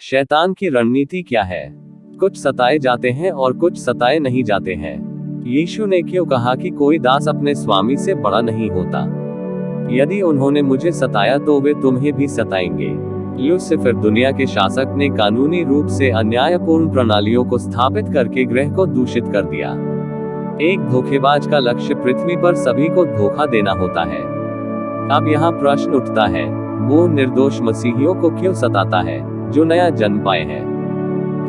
शैतान की रणनीति क्या है? कुछ सताए जाते हैं और कुछ सताए नहीं जाते हैं। यीशु ने क्यों कहा कि कोई दास अपने स्वामी से बड़ा नहीं होता? यदि उन्होंने मुझे सताया तो वे तुम्हें भी सताएंगे। लूसीफर दुनिया के शासक ने कानूनी रूप से अन्यायपूर्ण प्रणालियों को स्थापित करके ग्रह को दूषित कर दिया। एक धोखेबाज का लक्ष्य पृथ्वी पर सभी को धोखा देना होता है। अब यहाँ प्रश्न उठता है, वो निर्दोष मसीहियों को क्यों सताता है जो नया जन्म पाए हैं?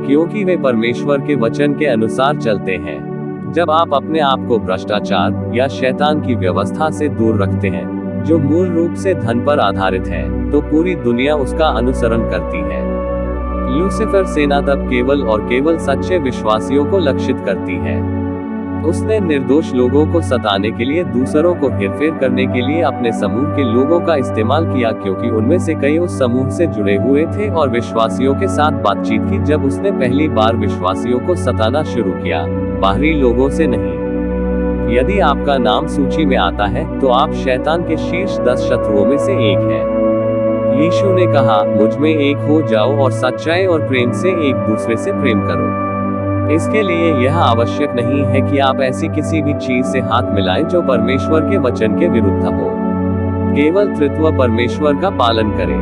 क्योंकि वे परमेश्वर के वचन के अनुसार चलते हैं। जब आप अपने आप को भ्रष्टाचार या शैतान की व्यवस्था से दूर रखते हैं, जो मूल रूप से धन पर आधारित है, तो पूरी दुनिया उसका अनुसरण करती है। लूसीफर सेना तब केवल और केवल सच्चे विश्वासियों को लक्षित करती है। उसने निर्दोष लोगों को सताने के लिए, दूसरों को हेरफेर करने के लिए अपने समूह के लोगों का इस्तेमाल किया, क्योंकि उनमें से कई उस समूह से जुड़े हुए थे और विश्वासियों के साथ बातचीत की जब उसने पहली बार विश्वासियों को सताना शुरू किया, बाहरी लोगों से नहीं। यदि आपका नाम सूची में आता है तो आप शैतान के शीर्ष 10 शत्रुओं में से एक हैं। यीशु ने कहा, मुझ में एक हो जाओ और सच्चाई और प्रेम से एक दूसरे से प्रेम करो। इसके लिए यह आवश्यक नहीं है कि आप ऐसी किसी भी चीज से हाथ मिलाएं जो परमेश्वर के वचन के विरुद्ध हो। केवल तृत्व परमेश्वर का पालन करें।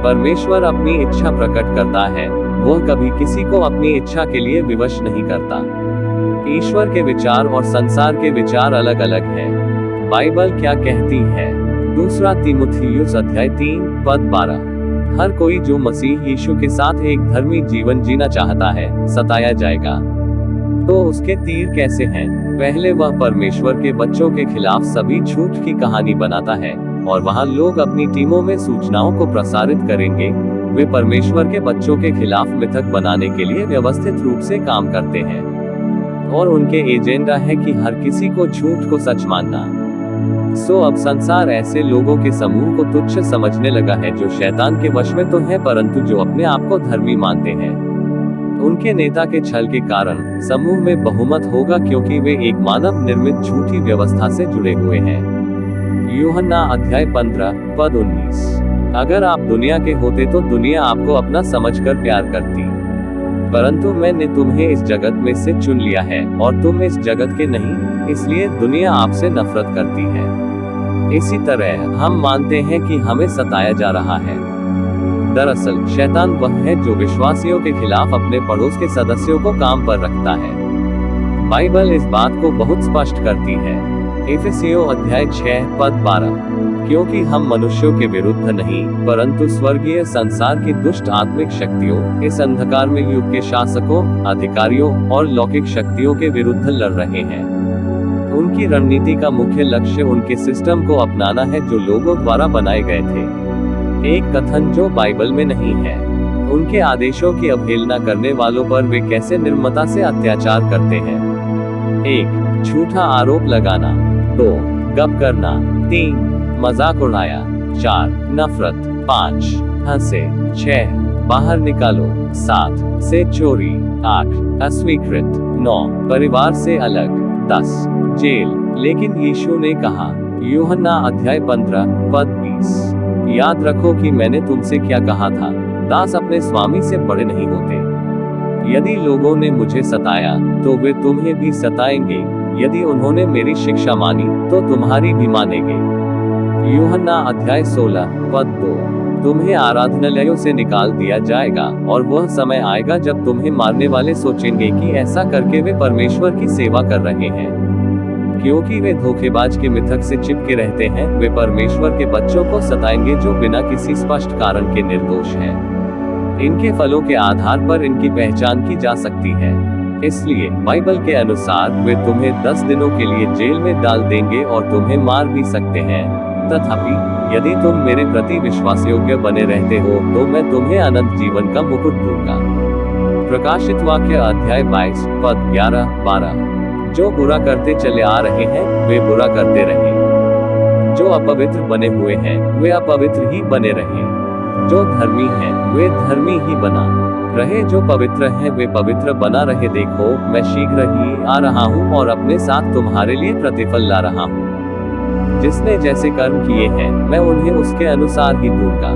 परमेश्वर अपनी इच्छा प्रकट करता है, वह कभी किसी को अपनी इच्छा के लिए विवश नहीं करता। ईश्वर के विचार और संसार के विचार अलग अलग हैं। बाइबल क्या कहती है? 2 तीमुथियुस अध्याय 3 पद 12। हर कोई जो मसीह यीशु के साथ एक धर्मी जीवन जीना चाहता है, सताया जाएगा। तो उसके तीर कैसे हैं? पहले वह परमेश्वर के बच्चों के खिलाफ सभी झूठ की कहानी बनाता है, और वहां लोग अपनी टीमों में सूचनाओं को प्रसारित करेंगे। वे परमेश्वर के बच्चों के खिलाफ मिथक बनाने के लिए व्यवस्थित रूप से काम करते हैं, और उनके एजेंडा है कि हर किसी को झूठ को सच मानना। अब संसार ऐसे लोगों के समूह को तुच्छ समझने लगा है जो शैतान के वश में तो है, परंतु जो अपने आप को धर्मी मानते हैं। उनके नेता के छल के कारण समूह में बहुमत होगा, क्योंकि वे एक मानव निर्मित झूठी व्यवस्था से जुड़े हुए हैं। यूहन्ना अध्याय 15 पद 19। अगर आप दुनिया के होते तो दुनिया आपको अपना समझकर प्यार करती, परंतु मैंने तुम्हें इस जगत में से चुन लिया है, और तुम इस जगत के नहीं, इसलिए दुनिया आपसे नफरत करती है। इसी तरह हम मानते हैं कि हमें सताया जा रहा है। दरअसल शैतान वह है जो विश्वासियों के खिलाफ अपने पड़ोस के सदस्यों को काम पर रखता है। बाइबल इस बात को बहुत स्पष्ट करती है। इफिसियों अध्याय 6 पद 12। क्योंकि हम मनुष्यों के विरुद्ध नहीं, परंतु स्वर्गीय संसार की दुष्ट आत्मिक शक्तियों, इस अंधकार में युग के शासकों, अधिकारियों और लौकिक शक्तियों के विरुद्ध लड़ रहे हैं। उनकी रणनीति का मुख्य लक्ष्य उनके सिस्टम को अपनाना है जो लोगों द्वारा बनाए गए थे। एक कथन जो बाइबल में नहीं है। उनके आदेशों की अवहेलना करने वालों पर वे कैसे निर्ममता से अत्याचार करते हैं। 1. झूठा आरोप लगाना। 2. गप करना। 3. मजाक उड़ाया। 4. नफरत। 5. हंसे। 6. बाहर निकालो। 7. से चोरी। 8. अस्वीकृत। 9. परिवार से अलग। 10. जेल। लेकिन यीशु ने कहा, यूहन्ना अध्याय 15 पद 20, याद रखो कि मैंने तुमसे क्या कहा था, दास अपने स्वामी से बड़े नहीं होते। यदि लोगों ने मुझे सताया तो वे तुम्हें भी सताएंगे, यदि उन्होंने मेरी शिक्षा मानी तो तुम्हारी भी मानेंगे। यूहन्ना अध्याय 16 पद 2। तुम्हें आराधनालयों से निकाल दिया जाएगा, और वह समय आएगा जब तुम्हें मारने वाले सोचेंगे कि ऐसा करके वे परमेश्वर की सेवा कर रहे हैं। क्योंकि वे धोखेबाज के मिथक से चिपके रहते हैं, वे परमेश्वर के बच्चों को सताएंगे जो बिना किसी स्पष्ट कारण के निर्दोष हैं। इनके फलों के आधार पर इनकी पहचान की जा सकती है। इसलिए बाइबल के अनुसार वे तुम्हें 10 दिनों के लिए जेल में डाल देंगे और तुम्हें मार भी सकते हैं। तथापि यदि तुम मेरे प्रति विश्वासयोग्य बने रहते हो तो मैं तुम्हें अनंत जीवन का मुकुट दूंगा। प्रकाशित वाक्य अध्याय 22 पद 11-12। जो बुरा करते चले आ रहे हैं वे बुरा करते रहें। जो अपवित्र बने हुए हैं वे अपवित्र ही बने रहें। जो धर्मी हैं वे धर्मी ही बना रहे। जो पवित्र हैं वे पवित्र बना रहे। देखो, मैं शीघ्र ही आ रहा हूँ और अपने साथ तुम्हारे लिए प्रतिफल ला रहा हूँ। जिसने जैसे कर्म किए हैं मैं उन्हें उसके अनुसार ही दूंगा।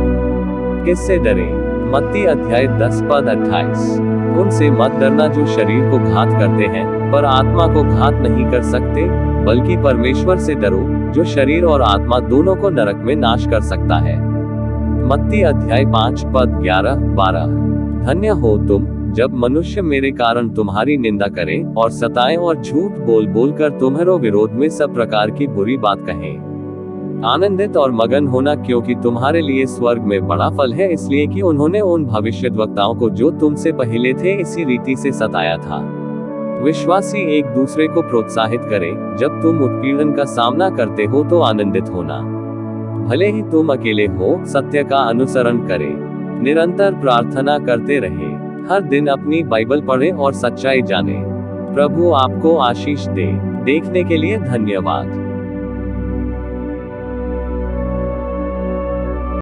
किससे डरे? मत्ती अध्याय 10 पद 28। उनसे मत डरना जो शरीर को घात करते हैं, पर आत्मा को घात नहीं कर सकते, बल्कि परमेश्वर से डरो, जो शरीर और आत्मा दोनों को नरक में नाश कर सकता है। मत्ती अध्याय 5 पद 11-12। धन्य हो तुम, जब मनुष्य मेरे कारण तुम्हारी निंदा करें और सताएं और झूठ बोल बोल कर तुम्हारो विरोध में सब प्रकार की बुरी बात कहें। आनंदित और मगन होना, क्योंकि तुम्हारे लिए स्वर्ग में बड़ा फल है, इसलिए कि उन्होंने उन भविष्यद्वक्ताओं को जो तुमसे पहले थे इसी रीति से सताया था। विश्वासी एक दूसरे को प्रोत्साहित करें। जब तुम उत्पीड़न का सामना करते हो तो आनंदित होना। भले ही तुम अकेले हो, सत्य का अनुसरण करें। निरंतर प्रार्थना करते रहे। हर दिन अपनी बाइबल पढ़ें और सच्चाई जानें। प्रभु आपको आशीष दे। देखने के लिए धन्यवाद।